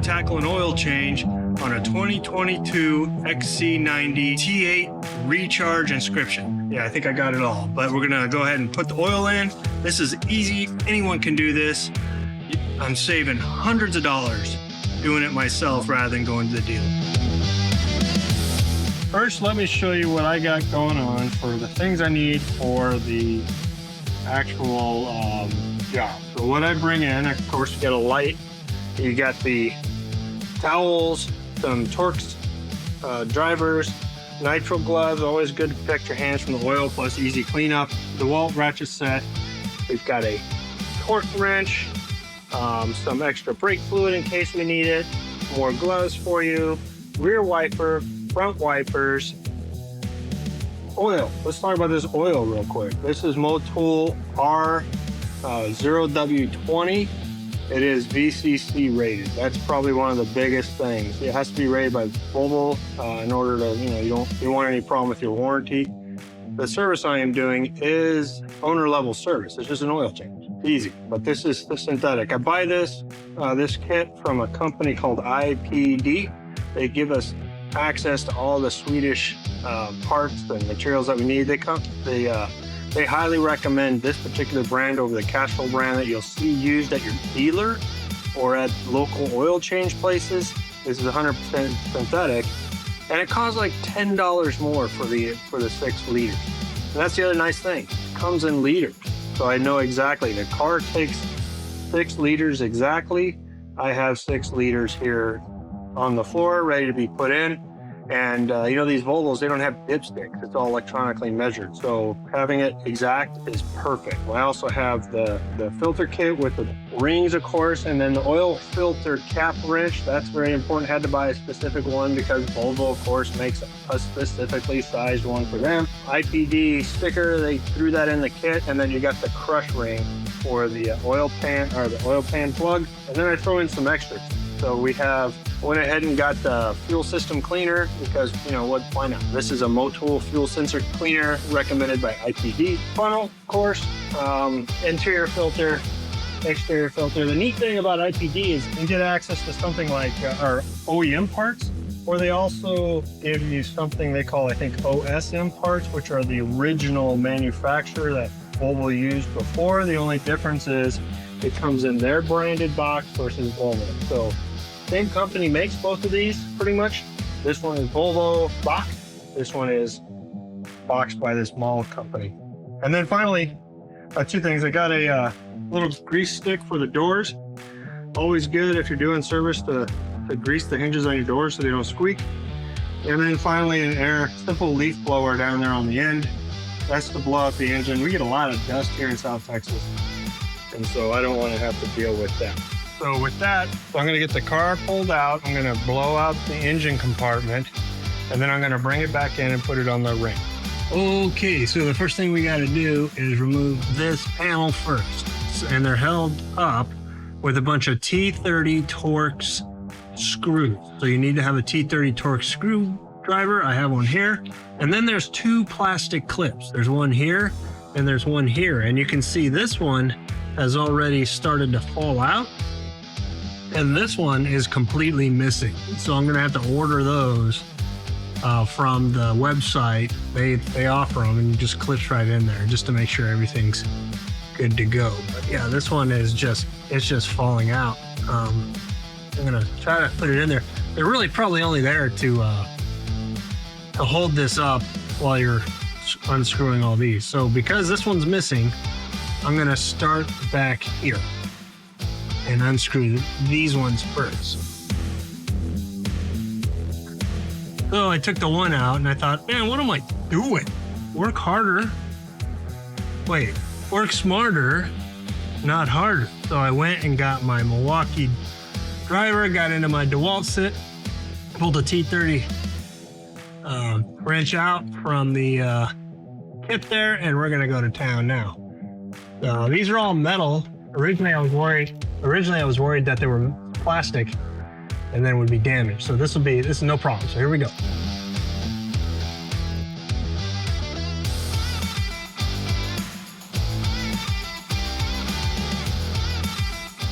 to tackle an oil change on a 2022 XC90 T8 Recharge inscription. Yeah, I think I got it all, but we're gonna go ahead and put the oil in. This is easy, anyone can do this. I'm saving hundreds of dollars doing it myself rather than going to the dealer. First, let me show you what I got going on for the things I need for the actual job. So what I bring in, of course, you got a light, you got the towels, some Torx drivers, nitrile gloves, always good to protect your hands from the oil, plus easy cleanup. DeWalt ratchet set. We've got a torque wrench, some extra brake fluid in case we need it, more gloves for you, rear wiper, front wipers, oil. Let's talk about this oil real quick. This is Motul R0W20. It is VCC rated. That's probably one of the biggest things. It has to be rated by Volvo in order to, you don't want any problem with your warranty. The service I am doing is owner level service. It's just an oil change. Easy, but this is the synthetic. I buy this kit from a company called IPD. They give us access to all the Swedish parts and materials that we need. They highly recommend this particular brand over the Castrol brand that you'll see used at your dealer or at local oil change places. This is 100% synthetic, and it costs like $10 more for the 6 liters. And that's the other nice thing. It comes in liters, so I know exactly. The car takes 6 liters exactly. I have 6 liters here on the floor ready to be put in. And these Volvos, they don't have dipsticks. It's all electronically measured. So having it exact is perfect. I also have the filter kit with the rings, of course, and then the oil filter cap wrench. That's very important. Had to buy a specific one because Volvo, of course, makes a specifically sized one for them. IPD sticker, they threw that in the kit. And then you got the crush ring for the oil pan plug. And then I throw in some extras. So we went ahead and got the fuel system cleaner because, why not? This is a Motul fuel sensor cleaner recommended by IPD. Funnel, of course, interior filter, exterior filter. The neat thing about IPD is you get access to something like our OEM parts, or they also give you something they call, I think, OSM parts, which are the original manufacturer that Volvo used before. The only difference is it comes in their branded box versus Volvo. So same company makes both of these pretty much. This one is Volvo box. This one is boxed by this Mall company. And then finally, 2 things. I got a little grease stick for the doors. Always good if you're doing service to grease the hinges on your doors so they don't squeak. And then finally, an simple leaf blower down there on the end. That's to blow out the engine. We get a lot of dust here in South Texas, and so I don't want to have to deal with that. So with that, I'm going to get the car pulled out. I'm going to blow out the engine compartment, and then I'm going to bring it back in and put it on the ring. Okay, so the first thing we got to do is remove this panel first. And they're held up with a bunch of T30 Torx screws. So you need to have a T30 Torx screwdriver. I have one here. And then there's 2 plastic clips. There's one here and there's one here. And you can see this one has already started to fall out. And this one is completely missing. So I'm gonna have to order those from the website. They offer them and it just clips right in there just to make sure everything's good to go. But yeah, this one is just falling out. I'm gonna try to put it in there. They're really probably only there to hold this up while you're unscrewing all these. So because this one's missing, I'm gonna start back here and unscrew these ones first. So I took the one out and I thought, man, what am I doing? Work harder. Wait, work smarter, not harder. So I went and got my Milwaukee driver, got into my DeWalt sit, pulled a T30 wrench out from the kit there, and we're gonna go to town now. These are all metal. Originally I was worried that they were plastic and then would be damaged. So this is no problem. So here we go.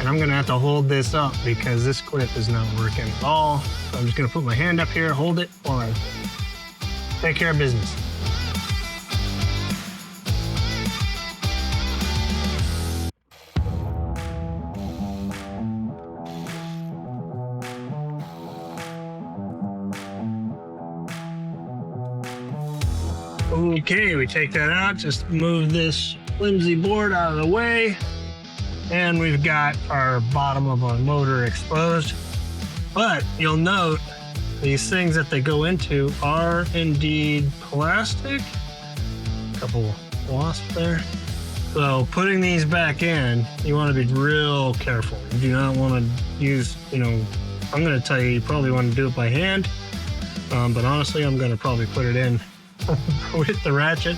and I'm gonna have to hold this up because this clip is not working at all. So I'm just gonna put my hand up here, hold it while I take care of business. Okay, we take that out, just move this flimsy board out of the way, and we've got our bottom of our motor exposed. But you'll note these things that they go into are indeed plastic. A couple wasps there. So putting these back in, you want to be real careful. You do not want to use, I'm going to tell you, you probably want to do it by hand. But honestly, I'm going to probably put it in with the ratchet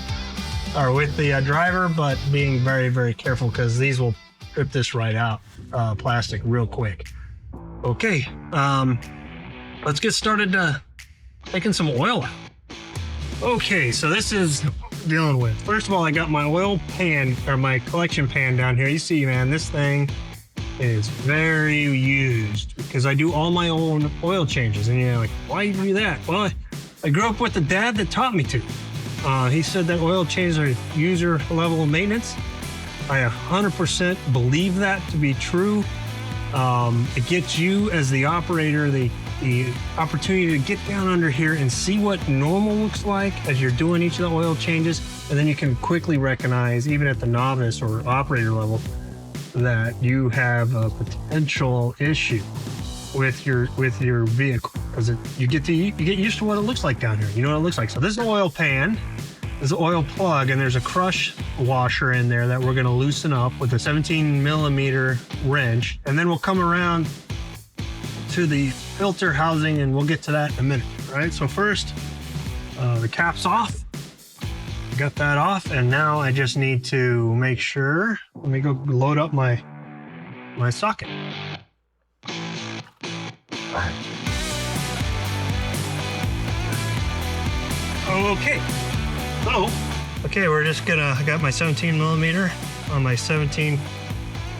or with the driver, but being very, very careful because these will rip this right out, plastic real quick. Okay, let's get started taking some oil out. Okay, so this is dealing with, first of all, I got my oil pan or my collection pan down here. You see, man, this thing is very used because I do all my own oil changes. And you're like, why you do that? Well, I grew up with a dad that taught me to. He said that oil changes are user level of maintenance. I 100% believe that to be true. It gets you as the operator the opportunity to get down under here and see what normal looks like as you're doing each of the oil changes. And then you can quickly recognize, even at the novice or operator level, that you have a potential issue with your vehicle, because you get used to what it looks like down here. You know what it looks like. So this is an oil pan, there's an oil plug, and there's a crush washer in there that we're going to loosen up with a 17mm wrench, and then we'll come around to the filter housing, and we'll get to that in a minute. All right, so first the cap's off. Got that off, and now I just need to make sure. Let me go load up my socket. Okay, we're just gonna, I got my 17mm on my 17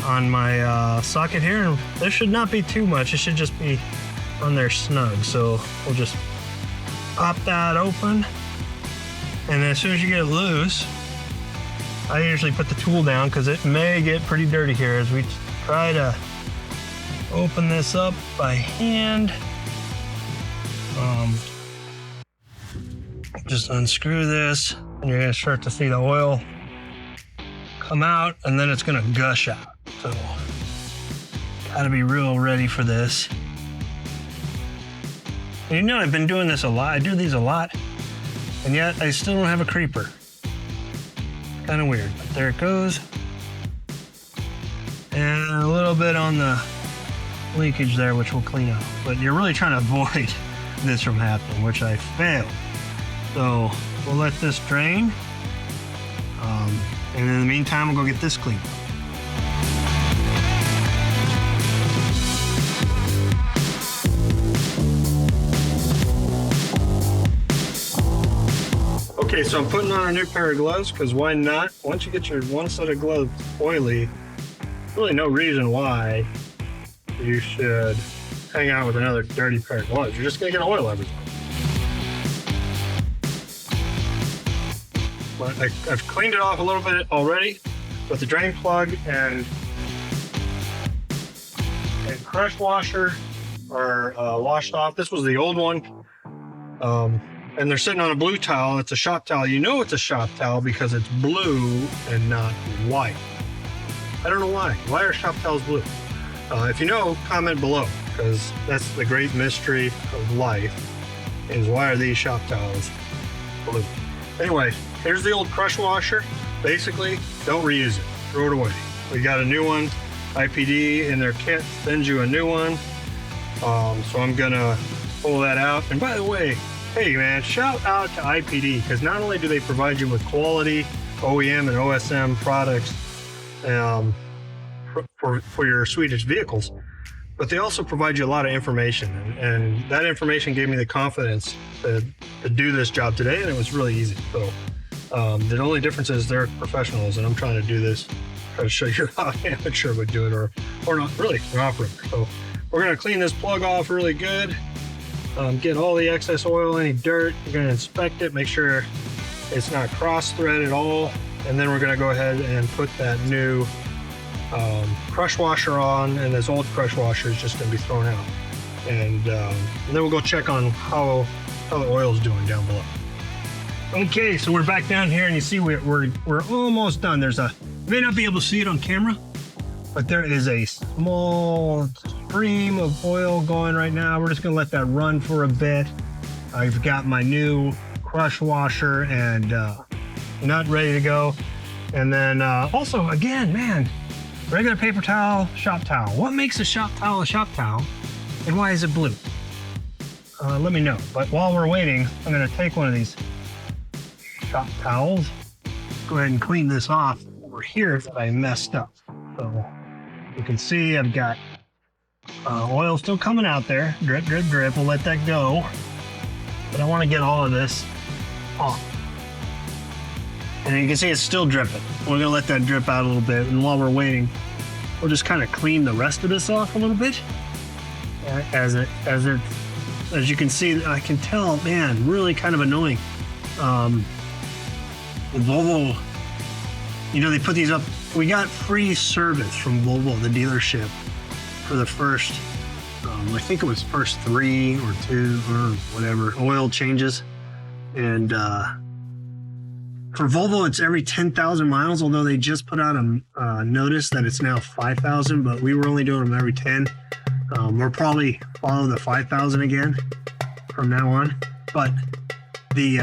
on my socket here, and there should not be too much. It should just be on there snug. So we'll just pop that open, and as soon as you get it loose, I usually put the tool down because it may get pretty dirty here as we try to open this up by hand. Just unscrew this, and you're gonna start to see the oil come out, and then it's gonna gush out. So gotta be real ready for this. And I've been doing this a lot. I do these a lot, and yet I still don't have a creeper. Kind of weird, but there it goes. And a little bit on the leakage there, which we'll clean up. But you're really trying to avoid this from happening, which I failed. So we'll let this drain. And in the meantime, we'll go get this cleaned up. Okay, so I'm putting on a new pair of gloves because why not? Once you get your one set of gloves oily, really no reason why you should hang out with another dirty pair of gloves. You're just gonna get oil everywhere. But I've cleaned it off a little bit already, but the drain plug and crush washer are washed off. This was the old one. And they're sitting on a blue towel. It's a shop towel. You know it's a shop towel because it's blue and not white. I don't know why. Why are shop towels blue? If you know, comment below, because that's the great mystery of life, is why are these shop towels blue? Anyway, here's the old crush washer. Basically, don't reuse it. Throw it away. We got a new one. IPD in their kit sends you a new one. So I'm gonna pull that out. And by the way, hey man, shout out to IPD, because not only do they provide you with quality OEM and OSM products for your Swedish vehicles, but they also provide you a lot of information, and that information gave me the confidence to do this job today, and it was really easy. So the only difference is they're professionals, and I'm trying to try to show you how an amateur would do it, or not really, an operator. So we're gonna clean this plug off really good, get all the excess oil, any dirt. We're gonna inspect it, make sure it's not cross-thread at all, and then we're gonna go ahead and put that new crush washer on, and this old crush washer is just gonna be thrown out. And then we'll go check on how the oil's doing down below. Okay, so we're back down here, and you see we're almost done. You may not be able to see it on camera, but there is a small stream of oil going right now. We're just gonna let that run for a bit. I've got my new crush washer and nut ready to go. And then also, again, man, regular paper towel, shop towel. What makes a shop towel, and why is it blue? Let me know. But while we're waiting, I'm gonna take one of these shop towels, go ahead and clean this off over here that I messed up. So you can see I've got oil still coming out there, drip, drip, drip. We'll let that go, but I want to get all of this off. And you can see it's still dripping. We're gonna let that drip out a little bit, and while we're waiting, we'll just kind of clean the rest of this off a little bit. As you can see, I can tell, man, really kind of annoying. Volvo, you know, they put these up. We got free service from Volvo, the dealership, for the first, I think it was first 3 or 2 or whatever oil changes. And for Volvo, it's every 10,000 miles, although they just put out a notice that it's now 5,000, but we were only doing them every 10. We'll probably follow the 5,000 again from now on. But the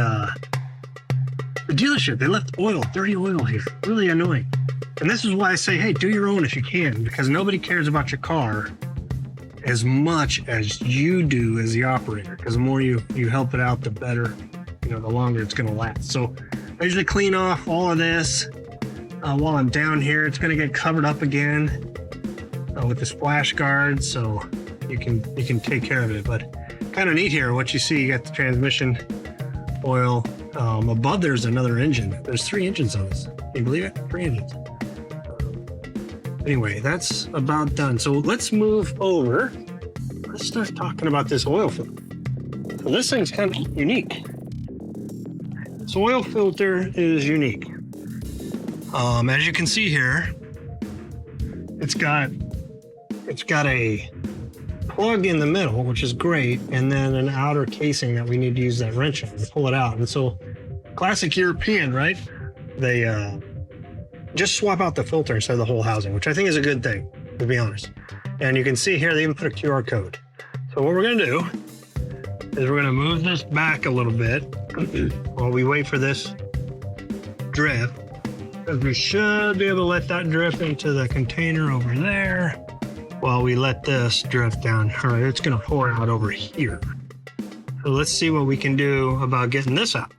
dealership, they left oil, dirty oil here, really annoying. And this is why I say, hey, do your own if you can, because nobody cares about your car as much as you do as the operator, because the more you help it out, the better, you know, the longer it's going to last. So I usually clean off all of this while I'm down here. It's going to get covered up again with the splash guard, so you can take care of it. But kind of neat here, what you see, you got the transmission oil. Above there's another engine. There's 3 engines on this. Can you believe it? 3 engines. Anyway, that's about done. So let's move over. Let's start talking about this oil filter. So this thing's kind of unique. This oil filter is unique. As you can see here, it's got a plug in the middle, which is great, and then an outer casing that we need to use that wrench on to pull it out. And so, classic European, right? They just swap out the filter instead of the whole housing, which I think is a good thing, to be honest. And you can see here, they even put a QR code. So what we're gonna do is we're gonna move this back a little bit while we wait for this drip, because we should be able to let that drip into the container over there while we let this drift down. All right, it's gonna pour out over here. So let's see what we can do about getting this out.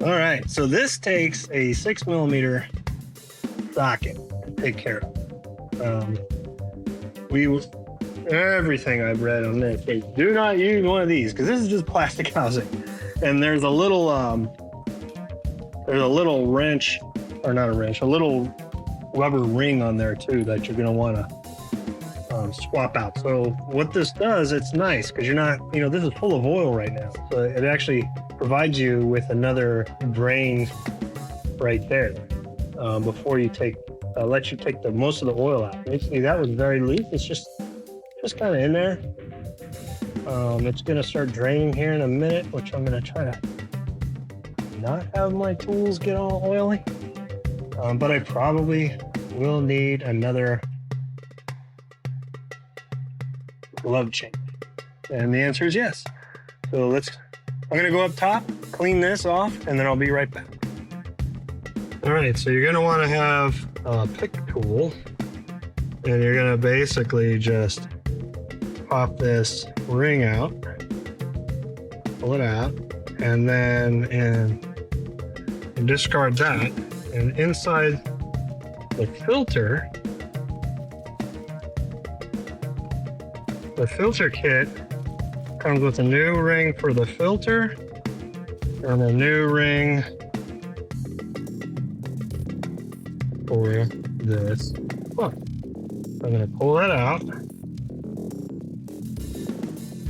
All right, so this takes a 6mm socket to take care of. Everything I've read on this is do not use one of these, because this is just plastic housing. And there's a little wrench, or not a wrench, a little rubber ring on there too that you're gonna wanna swap out. So what this does, it's nice because you're not, you know, this is full of oil right now. So it actually provides you with another drain right there before you let you take most of the oil out. You see that was very loose. It's just kind of in there. It's gonna start draining here in a minute, which I'm gonna try to not have my tools get all oily. But I probably will need another glove change. And the answer is yes. So I'm gonna go up top, clean this off, and then I'll be right back. All right, so you're gonna wanna have a pick tool, and you're gonna basically just pop this ring out, pull it out, and then discard that. And inside the filter kit Comes with a new ring for the filter and a new ring for this. Look, I'm gonna pull that out.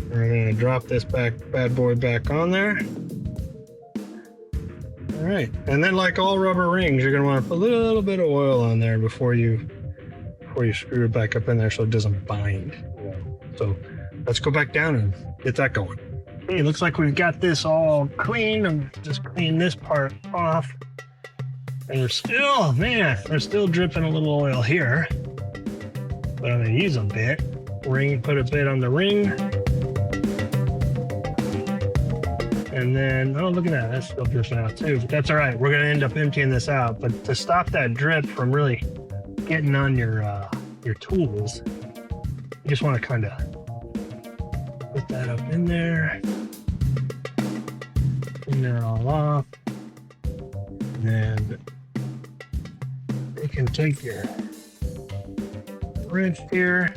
We're gonna drop this bad boy back on there. All right, and then like all rubber rings, you're gonna want to put a little bit of oil on there before you screw it back up in there so it doesn't bind. So let's go back down and get that going. Okay, it looks like we've got this all clean. I'm just cleaning this part off. And we're still, man, we're still dripping a little oil here. But I'm gonna use a bit. Put a bit on the ring. And then, oh, look at that, that's still dripping out too. But that's all right, we're gonna end up emptying this out. But to stop that drip from really getting on your tools, you just wanna kinda put that up in there. Clean that all off. And then you can take your wrench here.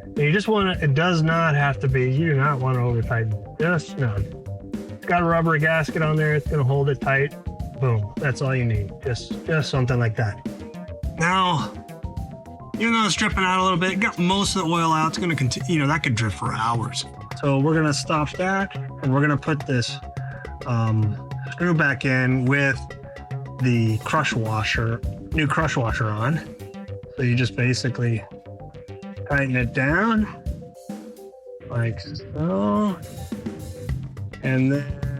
And you just want to, it does not have to be, you do not want to over tighten. Just snug. It's got a rubber gasket on there. It's going to hold it tight. Boom. That's all you need. Just something like that. Now, even though it's dripping out a little bit, got most of the oil out. It's going to continue, you know, that could drip for hours. So we're going to stop that and we're going to put this screw back in with the crush washer, new crush washer on. So you just basically tighten it down like so. And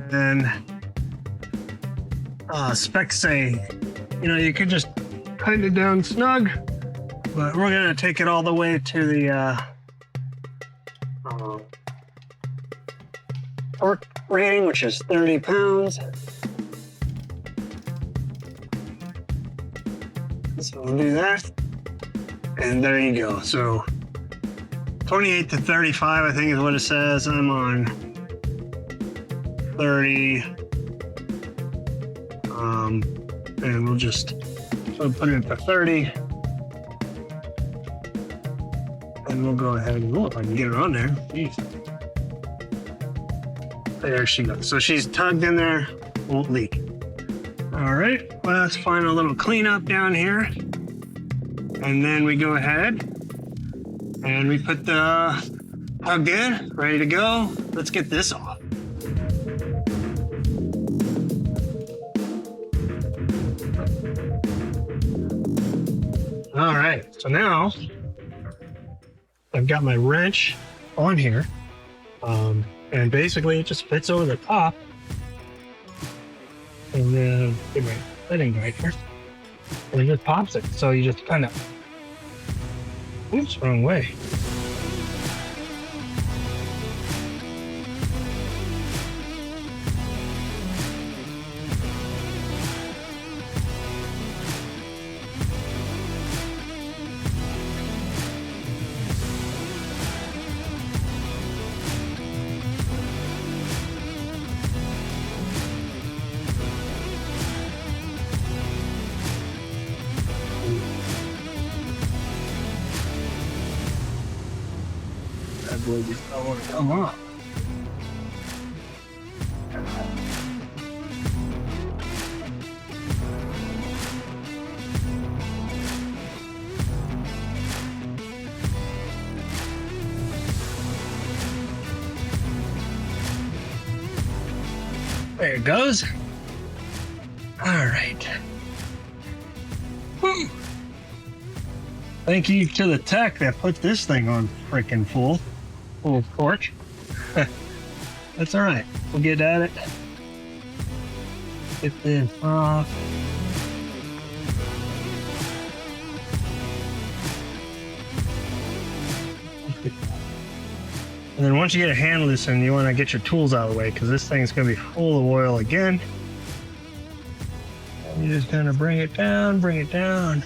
then specs say, you know, you could just tighten it down snug, but we're gonna take it all the way to the torque rating, which is 30 pounds. So we'll do that. And there you go. So 28 to 35, I think is what it says. I'm on 30. And we'll just put it for 30. And we'll go ahead and look if I can get her on there. Jeez. There she goes. So she's tugged in there, won't leak. All right, well, let's find a little cleanup down here. And then we go ahead and we put the plug in, ready to go. Let's get this off. All right, so now I've got my wrench on here. And basically it just fits over the top. And then get my fitting right here. And it just pops it. So you just kind of, oops, wrong way. That boy just don't want to come off. There it goes. All right. Woo. Thank you to the tech that put this thing on freaking full torch. That's all right. We'll get at it. Get this off. And then once you get a hand loosened, you want to get your tools out of the way because this thing's going to be full of oil again. And you just kind of bring it down, and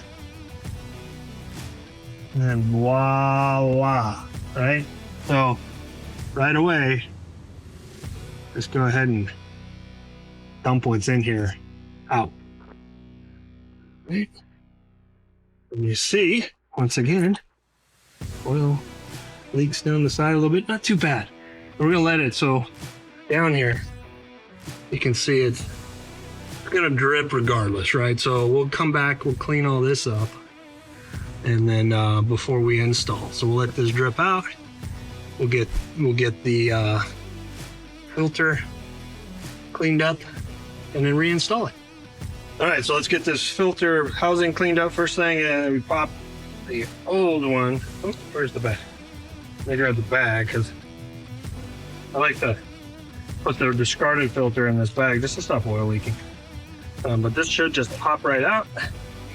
then voila, right? So right away, just go ahead and dump what's in here out. Right? And you see, once again, oil leaks down the side a little bit, not too bad. We're gonna let it, so down here, you can see it's gonna drip regardless, right? So we'll come back, we'll clean all this up, and then before we install. So we'll let this drip out. We'll get the filter cleaned up and then reinstall it. All right, so let's get this filter housing cleaned up first thing, and we pop the old one. Oh, where's the bag? Let me grab the bag because I like to put the discarded filter in this bag just to stop oil leaking. But this should just pop right out,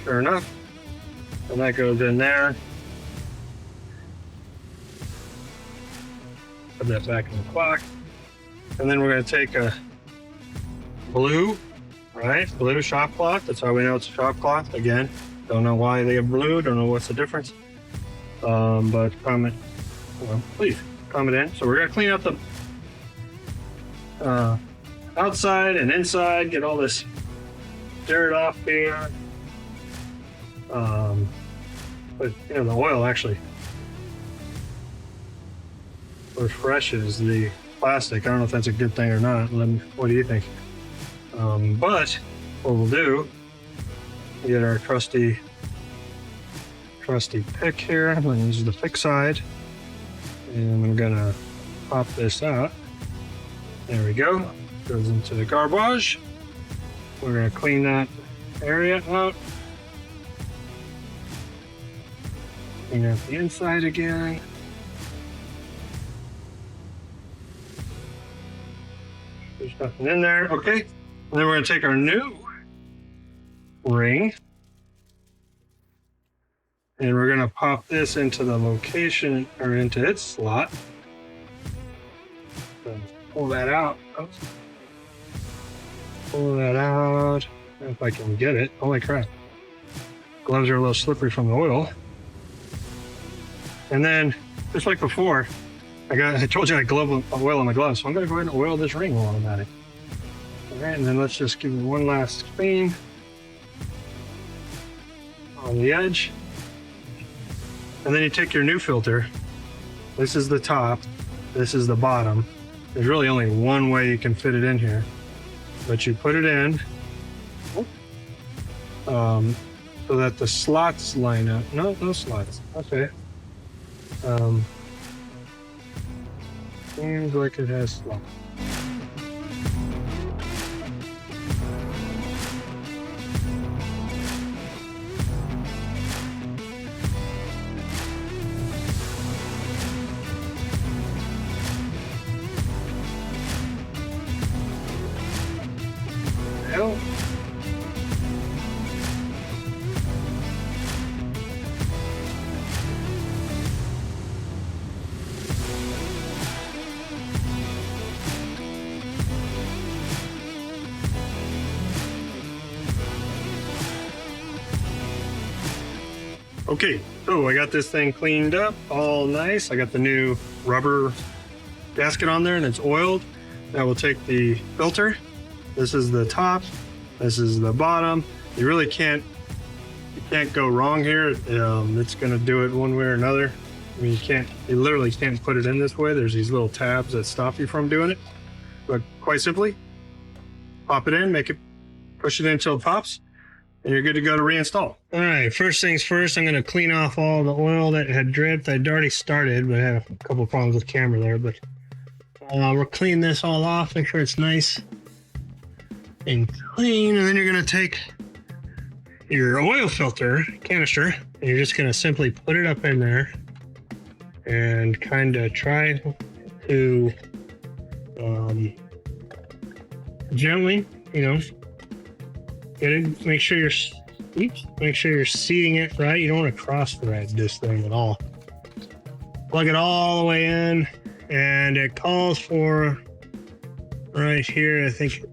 sure enough. And that goes in there. Put that back in the clock. And then we're gonna take a blue, right? Blue shop cloth. That's how we know it's a shop cloth. Again, don't know why they have blue, don't know what's the difference. But comment, well, please comment in. So we're gonna clean up the outside and inside, get all this dirt off here. But you know, the oil actually refreshes the plastic. I don't know if that's a good thing or not. What do you think? But what we'll do, get our trusty pick here. I'm going to use the pick side, and I'm going to pop this out. There we go. Goes into the garbage. We're going to clean that area out. Clean out the inside again. There's nothing in there. Okay. And then we're going to take our new ring and we're going to pop this into the location, or into its slot. So pull that out. Oops. Pull that out. If I can get it. Holy crap. Gloves are a little slippery from the oil. And then, just like before, I told you I had oil on my gloves, so I'm going to go ahead and oil this ring while I'm at it. Alright, and then let's just give it one last clean on the edge. And then you take your new filter. This is the top, this is the bottom. There's really only one way you can fit it in here. But you put it in so that the slots line up. No slots. Okay. Seems like it has slots. Hell. Okay, so I got this thing cleaned up, all nice. I got the new rubber gasket on there and it's oiled. Now we'll take the filter. This is the top, this is the bottom. You really can't go wrong here. It's gonna do it one way or another. I mean, you literally can't put it in this way. There's these little tabs that stop you from doing it. But quite simply, pop it in, push it in until it pops, and you're good to go to reinstall. All right, first things first, I'm gonna clean off all the oil that had dripped. I'd already started, but I had a couple of problems with the camera there. But we'll clean this all off, make sure it's nice and clean. And then you're gonna take your oil filter canister, and you're just gonna simply put it up in there and kind of try to gently, get it. Make sure you're seating it right. You don't want to cross thread this thing at all. Plug it all the way in, and it calls for right here. I think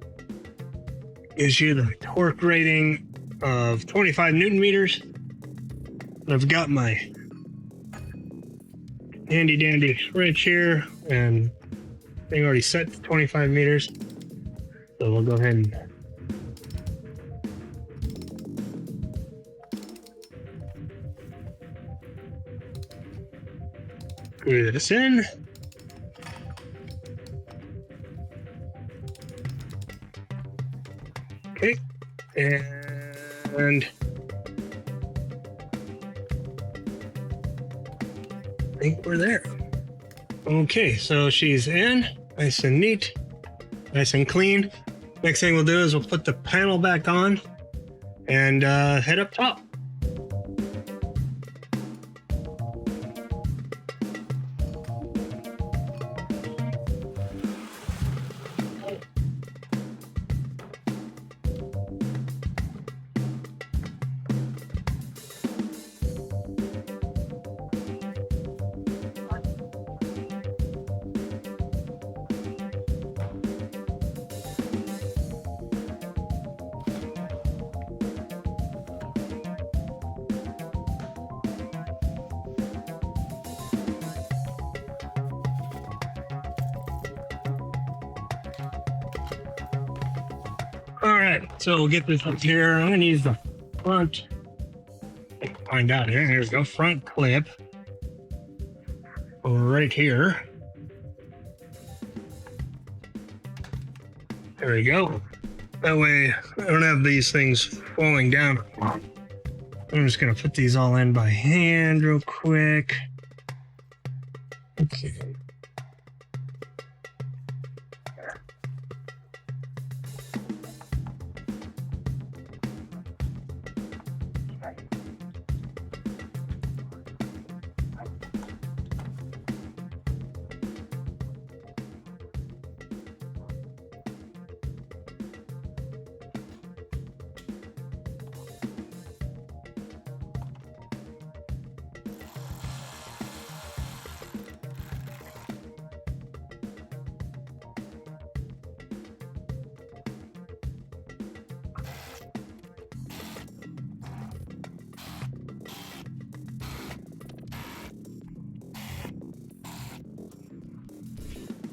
gives you the torque rating of 25 Newton meters. And I've got my handy dandy wrench here, and thing already set to 25 meters. So we'll go ahead and screw this in. And I think we're there. Okay, so she's in, nice and neat, nice and clean. Next thing we'll do is we'll put the panel back on and head up top. All right, so we'll get this up here. I'm gonna use the front. Find out here. Here's the front clip right here. There we go. That way I don't have these things falling down. I'm just gonna put these all in by hand real quick. Okay.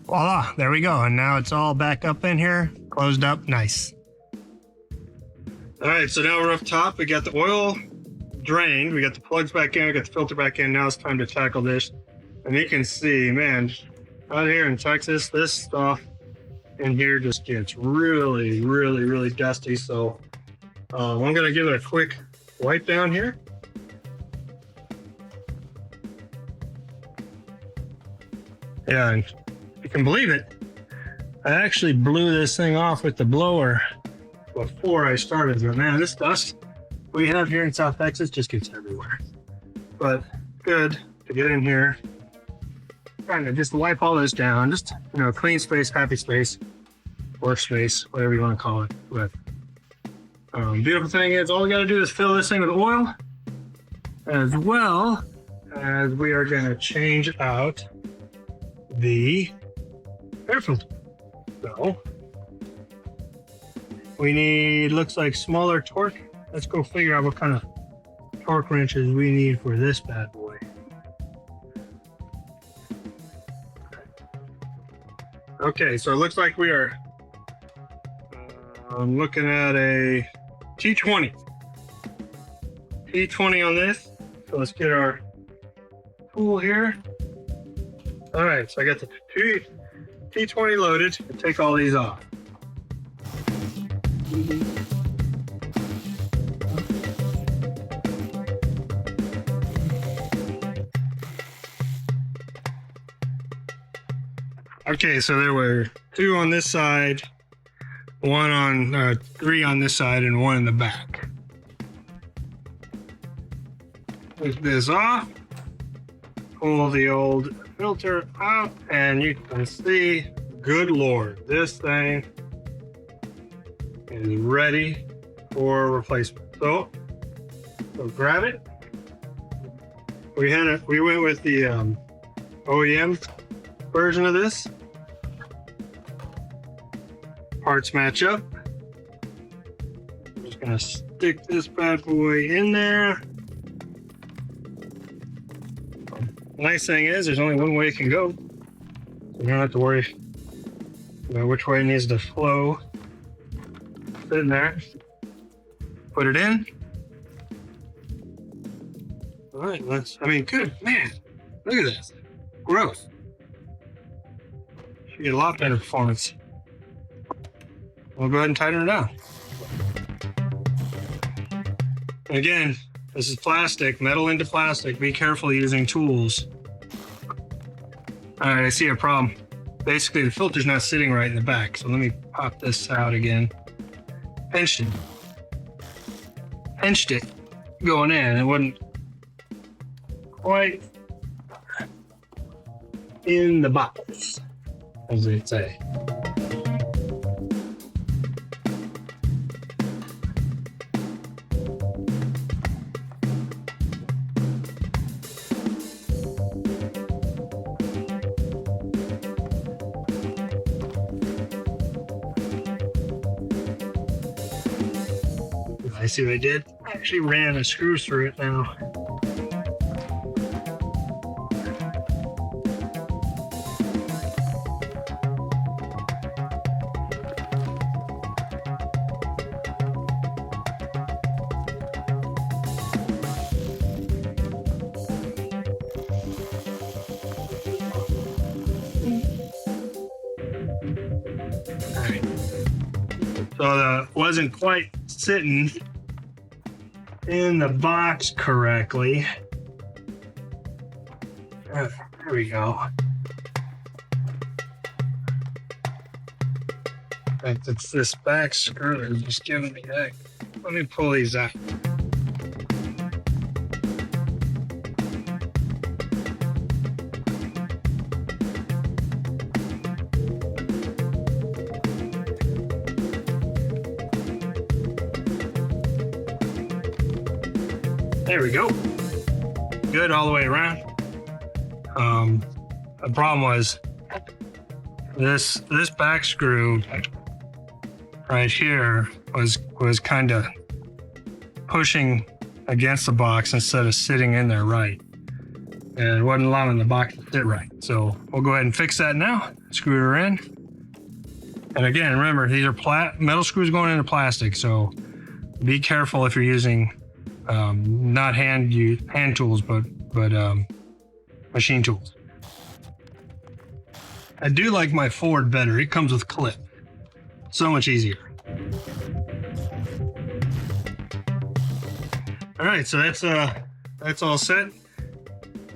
Voila, there we go. And now it's all back up in here, closed up, nice. All right, so now we're up top. We got the oil drained. We got the plugs back in, we got the filter back in. Now it's time to tackle this. And you can see, man, out here in Texas, this stuff in here just gets really, really, really dusty. So I'm gonna give it a quick wipe down here. Yeah, and you can believe it, I actually blew this thing off with the blower before I started. But man, this dust we have here in South Texas just gets everywhere. But good to get in here, trying to just wipe all this down. Just, you know, clean space, happy space, workspace, whatever you want to call it. But beautiful thing is, all we got to do is fill this thing with oil, as well as we are going to change out the air filter. So we need, looks like smaller torque. Let's go figure out what kind of torque wrenches we need for this bad boy. Okay, so it looks like we are looking at a T20 on this. So let's get our tool here. All right, so I got the T20 loaded. And take all these off. Okay, so there were 2 on this side, 1 on 3 on this side, and 1 in the back. Take this off. Pull the old filter out, and you can see, good Lord, this thing is ready for replacement. So grab it. We went with the OEM version of this. Parts match up. I'm just gonna stick this bad boy in there. The nice thing is, there's only one way it can go. So you don't have to worry about which way it needs to flow. Put it in there. Put it in. All right, good, man. Look at this. Gross. Should get a lot better performance. We'll go ahead and tighten it down. And again, this is plastic, metal into plastic. Be careful using tools. All right, I see a problem. Basically, the filter's not sitting right in the back. So let me pop this out again. Pinched it going in. It wasn't quite in the box, as they say. I see what I did. I actually ran a screw through it now. Alright. So that wasn't quite sitting in the box correctly. There we go. It's this back screw that's just giving me that. Let me pull these out. There we go. Good all the way around. The problem was this back screw right here was kind of pushing against the box instead of sitting in there right, and it wasn't allowing the box to sit right. So we'll go ahead and fix that now. Screw her in. And again, remember, these are metal screws going into plastic, so be careful if you're using not hand tools, but machine tools. I do like my Ford better. It comes with clip. So much easier. All right, so that's all set.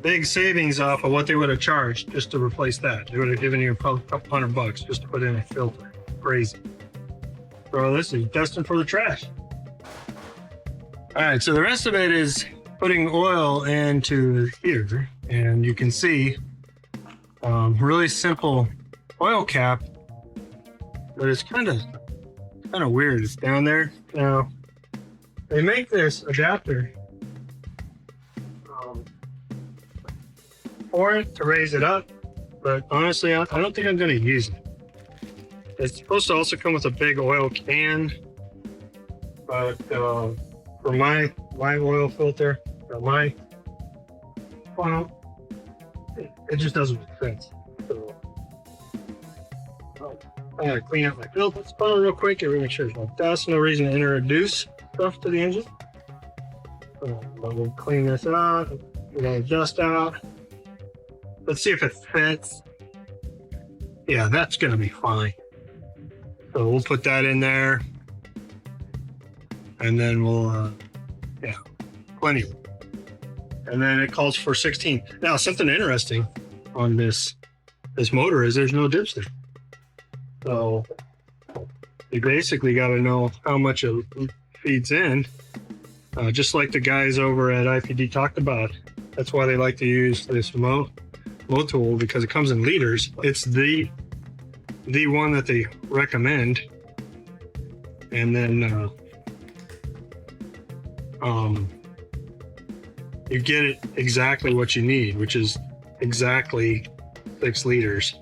Big savings off of what they would have charged just to replace that. They would have given you a couple $100 just to put in a filter. Crazy. So this is destined for the trash. All right, so the rest of it is putting oil into here, and you can see really simple oil cap, but it's kind of weird. It's down there. Now, they make this adapter for it to raise it up, but honestly, I don't think I'm going to use it. It's supposed to also come with a big oil can, but for my oil filter, or my funnel, it just doesn't make sense. So I'm gonna clean up my filter funnel real quick and make sure there's no dust. No reason to introduce stuff to the engine. But we'll clean this out. We're gonna adjust out. Let's see if it fits. Yeah, that's gonna be fine. So we'll put that in there, and then we'll, yeah, plenty. And then it calls for 16. Now, something interesting on this motor is there's no dipstick. So you basically got to know how much it feeds in, just like the guys over at IPD talked about. That's why they like to use this mow tool, because it comes in liters. It's the one that they recommend. And then you get it exactly what you need, which is exactly 6 liters.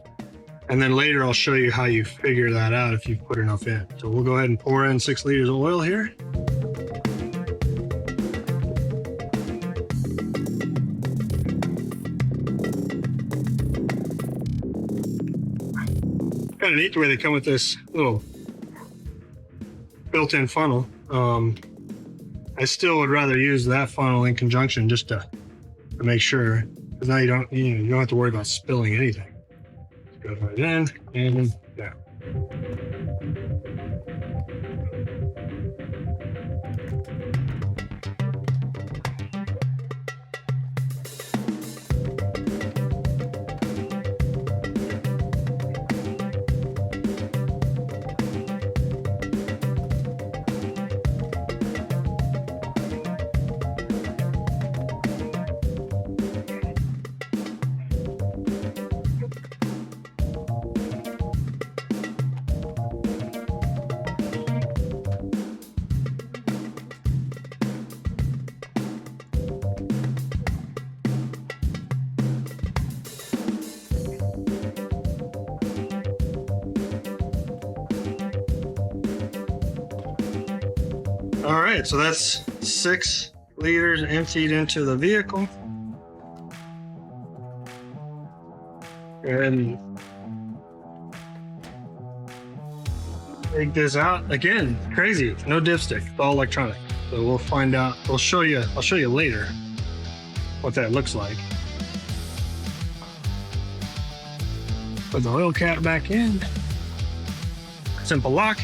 And then later I'll show you how you figure that out if you put enough in. So we'll go ahead and pour in 6 liters of oil here. Kind of neat the way they come with this little built-in funnel. I still would rather use that funnel in conjunction just to make sure, because now you don't have to worry about spilling anything. Go right in and down. All right, so that's 6 liters emptied into the vehicle. And take this out again. Crazy, no dipstick, it's all electronic. So we'll find out. I'll show you later what that looks like. Put the oil cap back in. Simple lock,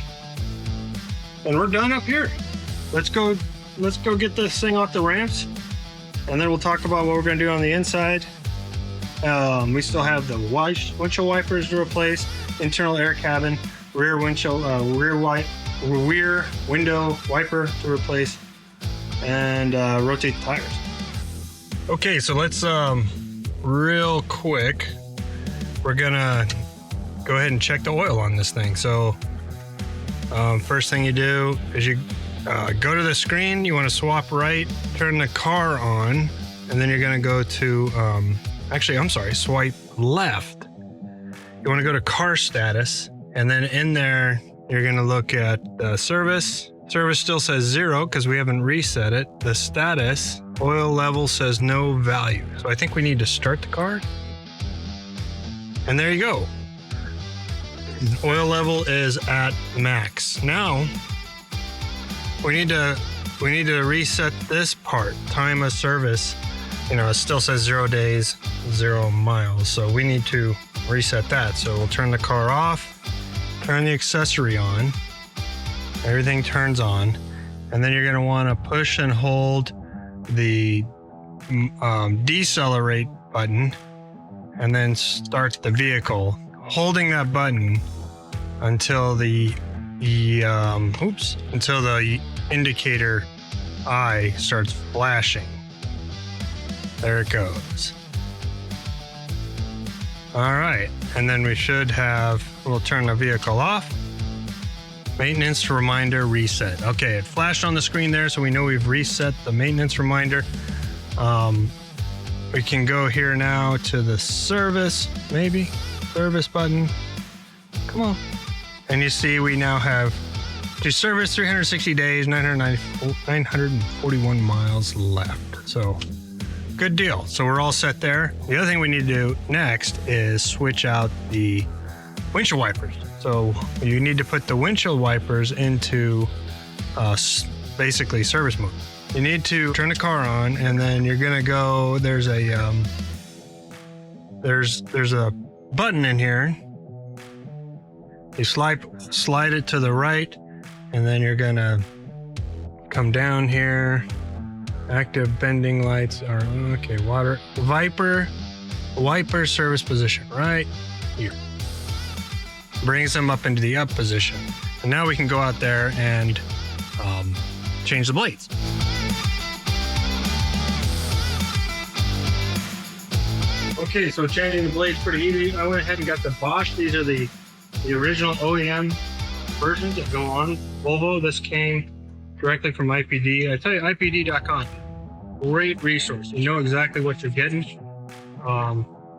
and we're done up here. Let's go get this thing off the ramps, and then we'll talk about what we're going to do on the inside. We still have the windshield wipers to replace, internal air cabin, rear window wiper to replace, and rotate the tires. Okay, so let's real quick, we're gonna go ahead and check the oil on this thing. So first thing you do is you go to the screen, you want to swap right, turn the car on, and then you're going to go to swipe left. You want to go to car status, and then in there you're going to look at the service. Service still says 0 because we haven't reset it. The status, oil level says no value. So I think we need to start the car. And there you go. Oil level is at max. Now we need to reset this part, time of service. You know, it still says 0 days, 0 miles. So we need to reset that. So we'll turn the car off, turn the accessory on, everything turns on, and then you're going to want to push and hold the decelerate button and then start the vehicle, holding that button until the indicator eye starts flashing. There it goes. All right, and then we'll turn the vehicle off. Maintenance reminder reset. Okay, it flashed on the screen there, so we know we've reset the maintenance reminder. We can go here now to the service button. Come on. And you see we now have to service 360 days, 941 miles left. So good deal. So we're all set there. The other thing we need to do next is switch out the windshield wipers. So you need to put the windshield wipers into basically service mode. You need to turn the car on, and then you're gonna go. There's a button in here. You slide it to the right, and then you're gonna come down here. Active bending lights are okay. Wiper service position right here. Brings them up into the up position, and now we can go out there and change the blades. Okay, so changing the blades pretty easy. I went ahead and got the Bosch. These are the original OEM versions that go on Volvo. This came directly from IPD. I tell you, IPD.com, great resource. You know exactly what you're getting.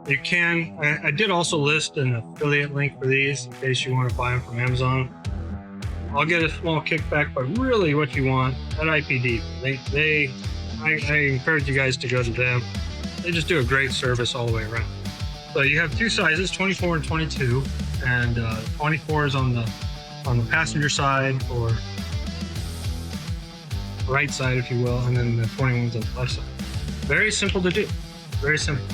You can. I did also list an affiliate link for these in case you want to buy them from Amazon. I'll get a small kickback, but really what you want at IPD, I encourage you guys to go to them. They just do a great service all the way around. So you have two sizes, 24 and 22, and 24 is on the passenger side, or right side, if you will, and then the 21 is on the left side. Very simple to do. Very simple.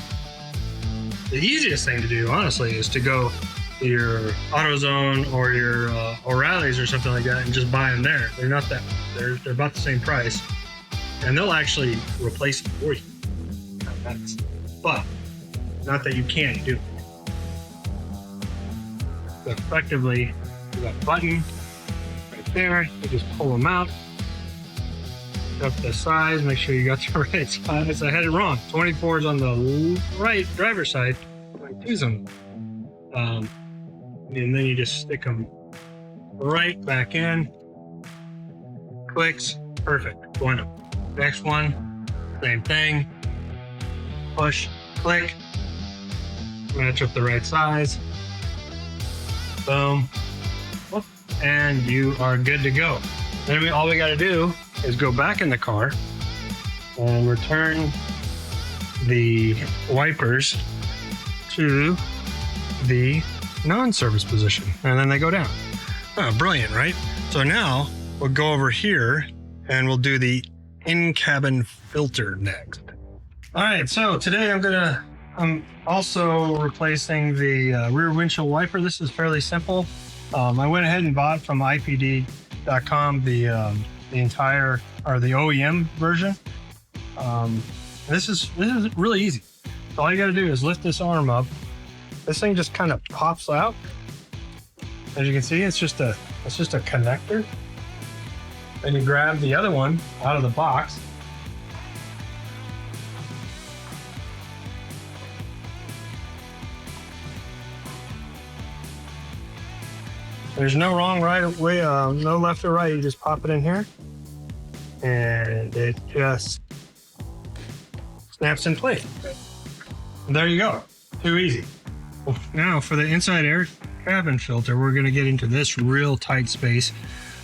The easiest thing to do, honestly, is to go to your AutoZone or your O'Reilly's or something like that and just buy them there. They're not that. They're about the same price, and they'll actually replace it for you. But not that you can't do it. So effectively, you got a button right there. You just pull them out. Up the size, make sure you got the right size. I had it wrong. 24 is on the right driver's side, 22 is on. And then you just stick them right back in. Clicks, perfect. Bueno. Next one, same thing. Push, click, match up the right size. Boom, and you are good to go. Then all we got to do is go back in the car and return the wipers to the non-service position, and then they go down. Oh, brilliant, right? So now we'll go over here and we'll do the in-cabin filter next. All right, so today I'm also replacing the rear windshield wiper. This is fairly simple. I went ahead and bought from IPD.com the entire, or the OEM version. This is really easy. So all you got to do is lift this arm up. This thing just kind of pops out. As you can see, it's just a connector. Then you grab the other one out of the box. There's no wrong way, no left or right. You just pop it in here, and it just snaps in place. There you go. Too easy. Now for the inside air cabin filter, we're going to get into this real tight space.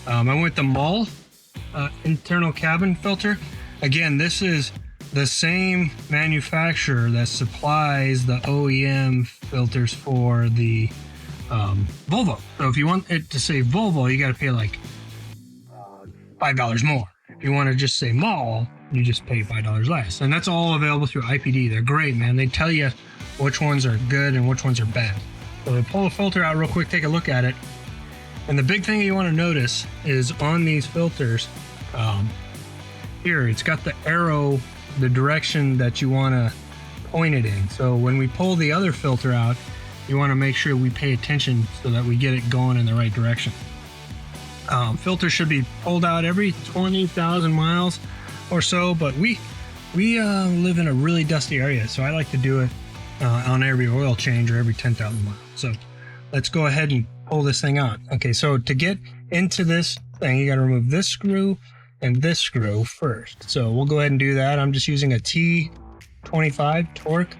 I went with the Mull internal cabin filter. Again, this is the same manufacturer that supplies the OEM filters for the Volvo. So if you want it to say Volvo, you got to pay like $5 more. If you want to just say Mull, you just pay $5 less. And that's all available through IPD. They're great, man. They tell you which ones are good and which ones are bad. So pull the filter out real quick, take a look at it. And the big thing you want to notice is on these filters, here, it's got the arrow, the direction that you want to point it in. So when we pull the other filter out, you want to make sure we pay attention so that we get it going in the right direction. Filter should be pulled out every 20,000 miles or so, but we live in a really dusty area, so I like to do it on every oil change or every 10,000 miles. So let's go ahead and pull this thing out. Okay, so to get into this thing, you got to remove this screw and this screw first. So we'll go ahead and do that. I'm just using a T25 torque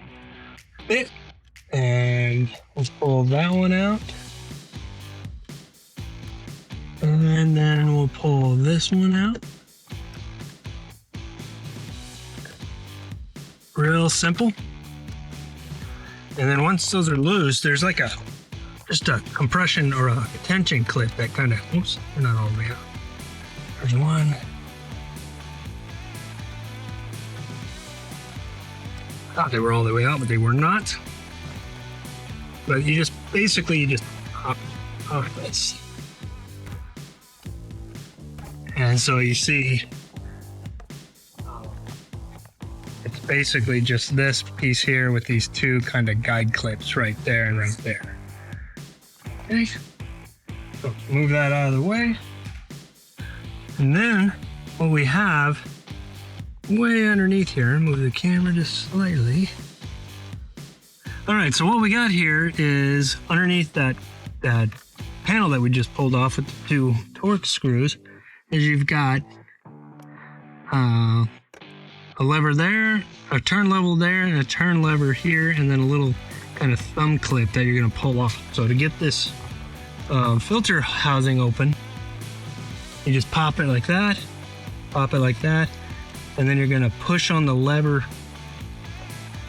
bit, and we'll pull that one out. And then we'll pull this one out. Real simple. And then once those are loose, there's like just a compression or a tension clip that kind of, oops, they're not all the way out. There's one. Thought they were all the way out, but they were not. But you just pop this. And so you see, it's basically just this piece here with these two kind of guide clips right there and right there. Okay, so move that out of the way. And then what we have way underneath here, move the camera just slightly. All right, so what we got here is underneath that panel that we just pulled off with the two torque screws, is you've got a lever there, a turn lever there, and a turn lever here, and then a little kind of thumb clip that you're going to pull off. So to get this filter housing open, you just pop it like that, and then you're going to push on the lever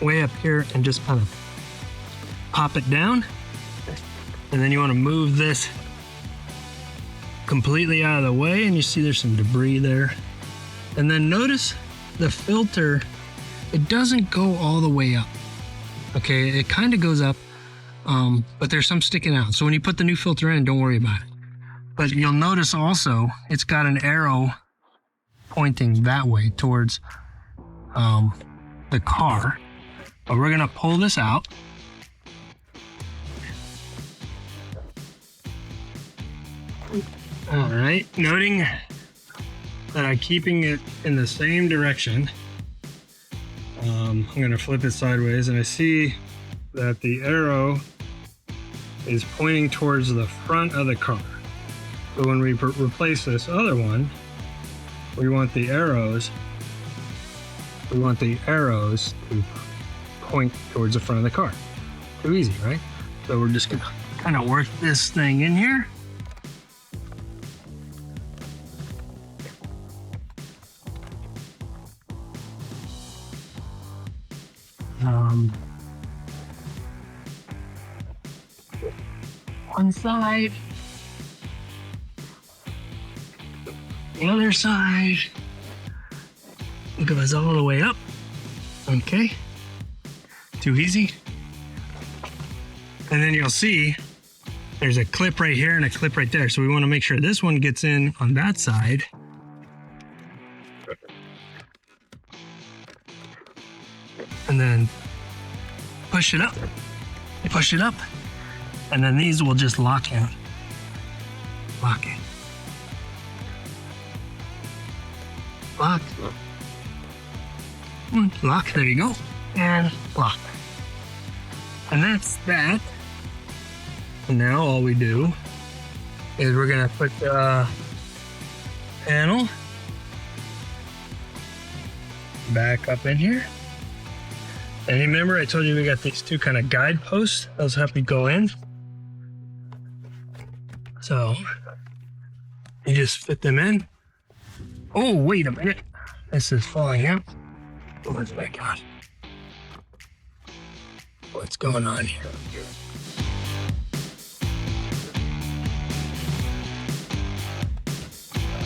way up here and just kind of pop it down. And then you want to move this completely out of the way, and you see there's some debris there. And then notice the filter, it doesn't go all the way up. Okay, it kind of goes up, but there's some sticking out. So when you put the new filter in, don't worry about it. But you'll notice also it's got an arrow pointing that way towards the car. But we're gonna pull this out. All right, noting that I'm keeping it in the same direction. I'm gonna flip it sideways, and I see that the arrow is pointing towards the front of the car. So when we replace this other one, we want the arrows to point towards the front of the car. Too easy, right? So we're just gonna kind of work this thing in here. One side, the other side. It goes all the way up. Okay, too easy. And then you'll see there's a clip right here and a clip right there. So we want to make sure this one gets in on that side. And then push it up, and then these will just lock in. Lock in. Lock. Lock, there you go. And lock. And that's that. And now all we do is we're gonna put the panel back up in here. And remember I told you we got these two kind of guide posts. Those help you go in. So you just fit them in. Oh, wait a minute. This is falling out. Oh my God. What's going on here?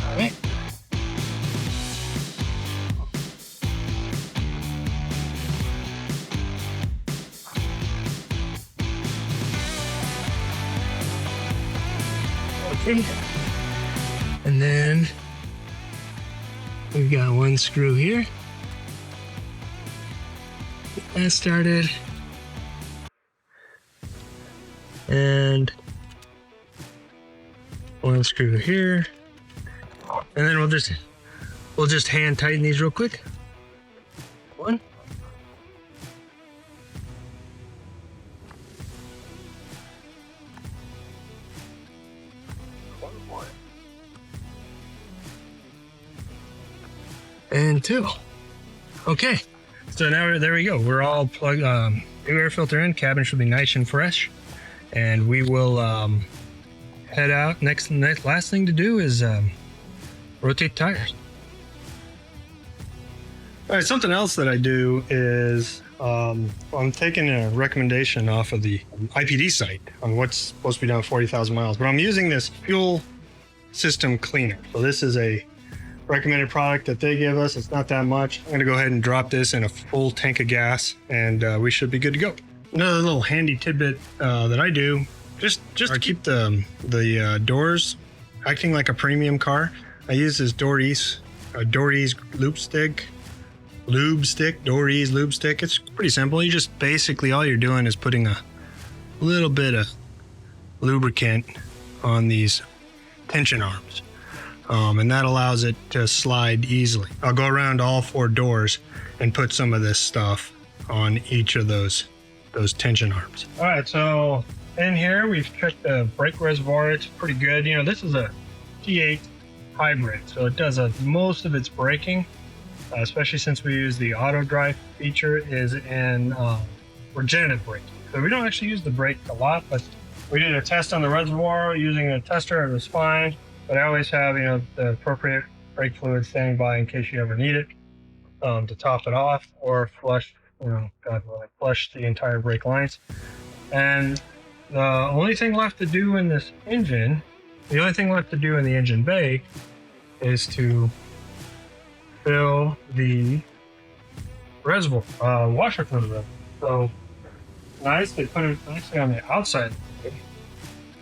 All right. Okay. And then we've got one screw here. Get that started. And one screw here. And then we'll just hand tighten these real quick. One. And two. Okay, so now there we go. We're all plugged. New air filter in. Cabin should be nice and fresh. And we will head out. Last thing to do is rotate tires. All right. Something else that I do is I'm taking a recommendation off of the IPD site on what's supposed to be done at 40,000 miles, but I'm using this fuel system cleaner. So this is a recommended product that they give us. It's not that much. I'm going to go ahead and drop this in a full tank of gas, and we should be good to go. Another little handy tidbit that I do, just to keep the doors acting like a premium car, I use this Doris lube stick. It's pretty simple. You just basically all you're doing is putting a little bit of lubricant on these tension arms. And that allows it to slide easily. I'll go around all four doors and put some of this stuff on each of those tension arms. All right, so in here we've checked the brake reservoir. It's pretty good. You know, this is a T8 hybrid, so it does most of its braking, especially since we use the auto drive feature, is in regenerative braking. So we don't actually use the brake a lot, but we did a test on the reservoir using a tester. It was fine. But I always have, you know, the appropriate brake fluid standing by in case you ever need it to top it off or flush, flush the entire brake lines. And the only thing left to do in this engine, the engine bay, is to fill the reservoir, washer fluid reservoir. So nice, they put it nicely on the outside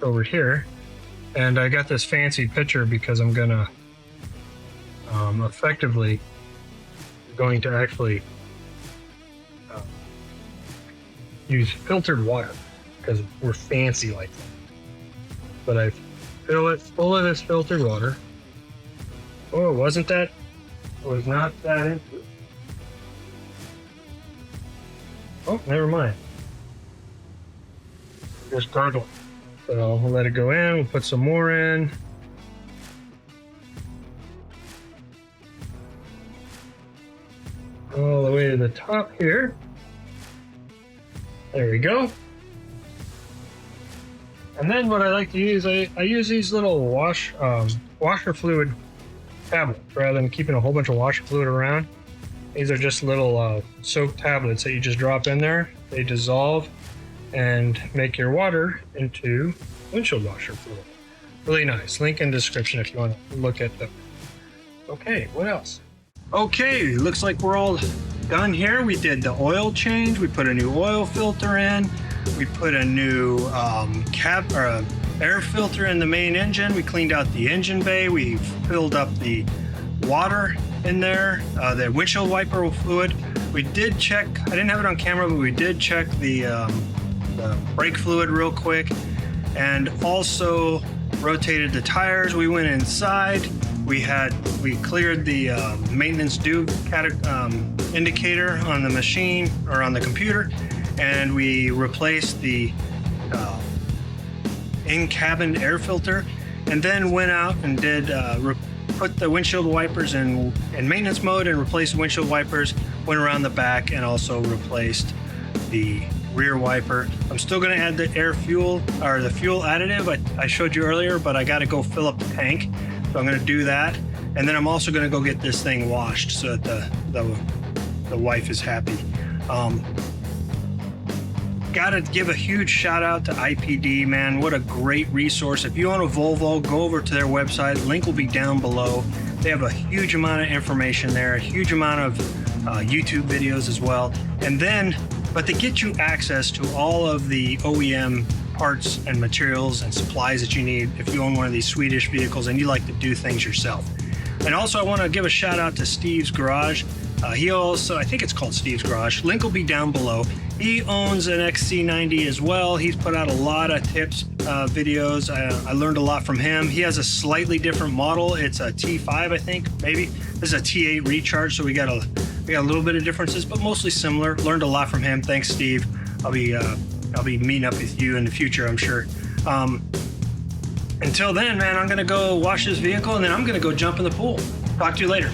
over here. And I got this fancy picture because I'm gonna effectively going to actually use filtered water because we're fancy like that. But I fill it full of this filtered water. Oh, it was not that into it. Oh, never mind. Just gargling. So we'll let it go in, we'll put some more in. All the way to the top here. There we go. And then what I like to use, I use these little washer fluid tablets rather than keeping a whole bunch of washer fluid around. These are just little soap tablets that you just drop in there. They dissolve and make your water into windshield washer fluid. Really nice. Link in description if you want to look at them. Okay, what else? Okay, looks like we're all done here. We did the oil change. We put a new oil filter in. We put a new air filter in the main engine. We cleaned out the engine bay. We filled up the water in there, the windshield wiper fluid. We did check, I didn't have it on camera, but we did check the brake fluid real quick, and also rotated the tires. We went inside. We cleared the maintenance due indicator on the machine or on the computer, and we replaced the in-cabin air filter, and then went out and did put the windshield wipers in maintenance mode and replaced the windshield wipers, went around the back and also replaced the rear wiper. I'm still going to add the fuel additive I showed you earlier, but I got to go fill up the tank, so I'm going to do that. And then I'm also going to go get this thing washed so that the wife is happy. Gotta give a huge shout out to IPD, man. What a great resource. If you own a Volvo, go over to their website. Link will be down below. They have a huge amount of information there, a huge amount of YouTube videos as well. And then, but they get you access to all of the OEM parts and materials and supplies that you need if you own one of these Swedish vehicles and you like to do things yourself. And also I want to give a shout out to Steve's Garage. He also, I think it's called Steve's Garage. Link will be down below. He owns an XC90 as well. He's put out a lot of tips, videos. I learned a lot from him. He has a slightly different model. It's a T5, I think, maybe. This is a T8 Recharge, so we got a little bit of differences, but mostly similar. Learned a lot from him. Thanks, Steve. I'll be meeting up with you in the future, I'm sure. Until then, man, I'm gonna go wash this vehicle and then I'm gonna go jump in the pool. Talk to you later.